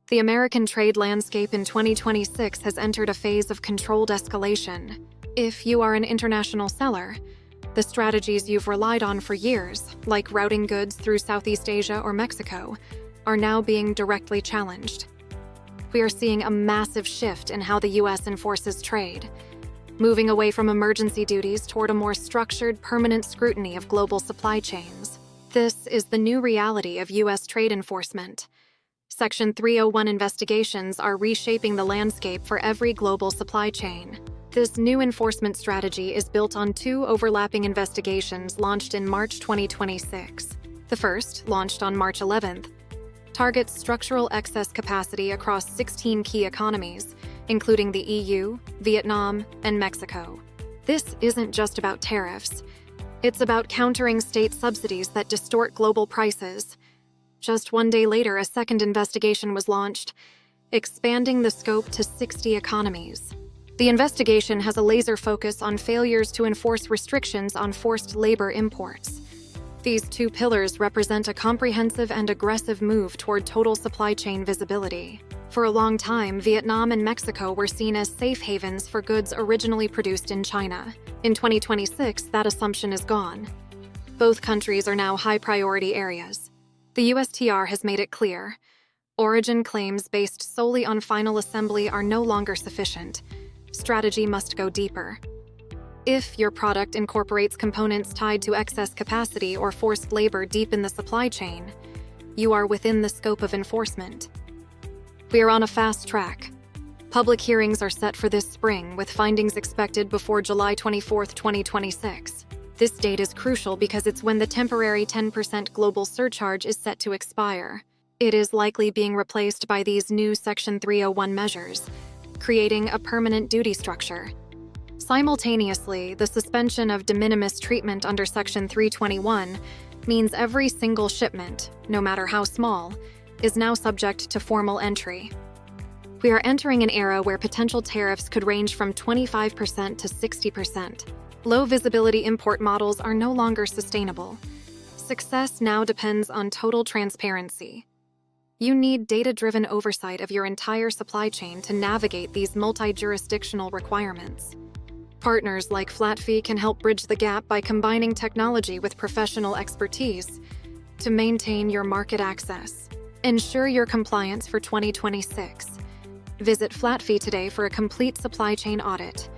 The American trade landscape in 2026 has entered a phase of controlled escalation. If you are an international seller, the strategies you've relied on for years, like routing goods through Southeast Asia or Mexico, are now being directly challenged. We are seeing a massive shift in how the U.S. enforces trade, moving away from emergency duties toward a more structured, permanent scrutiny of global supply chains. This is the new reality of U.S. trade enforcement. Section 301 investigations are reshaping the landscape for every global supply chain. This new enforcement strategy is built on two overlapping investigations launched in March 2026. The first, launched on March 11th, targets structural excess capacity across 16 key economies, including the EU, Vietnam, and Mexico. This isn't just about tariffs. It's about countering state subsidies that distort global prices. Just one day later, a second investigation was launched, expanding the scope to 60 economies. The investigation has a laser focus on failures to enforce restrictions on forced labor imports. These two pillars represent a comprehensive and aggressive move toward total supply chain visibility. For a long time, Vietnam and Mexico were seen as safe havens for goods originally produced in China. In 2026, that assumption is gone. Both countries are now high-priority areas. The USTR has made it clear, origin claims based solely on final assembly are no longer sufficient. Strategy must go deeper. If your product incorporates components tied to excess capacity or forced labor deep in the supply chain, you are within the scope of enforcement. We are on a fast track. Public hearings are set for this spring, with findings expected before July 24, 2026. This date is crucial because it's when the temporary 10% global surcharge is set to expire. It is likely being replaced by these new Section 301 measures, creating a permanent duty structure. Simultaneously, the suspension of de minimis treatment under Section 321 means every single shipment, no matter how small, is now subject to formal entry. We are entering an era where potential tariffs could range from 25% to 60%. Low-visibility import models are no longer sustainable. Success now depends on total transparency. You need data-driven oversight of your entire supply chain to navigate these multi-jurisdictional requirements. Partners like FlatFee can help bridge the gap by combining technology with professional expertise to maintain your market access. Ensure your compliance for 2026. Visit FlatFee today for a complete supply chain audit.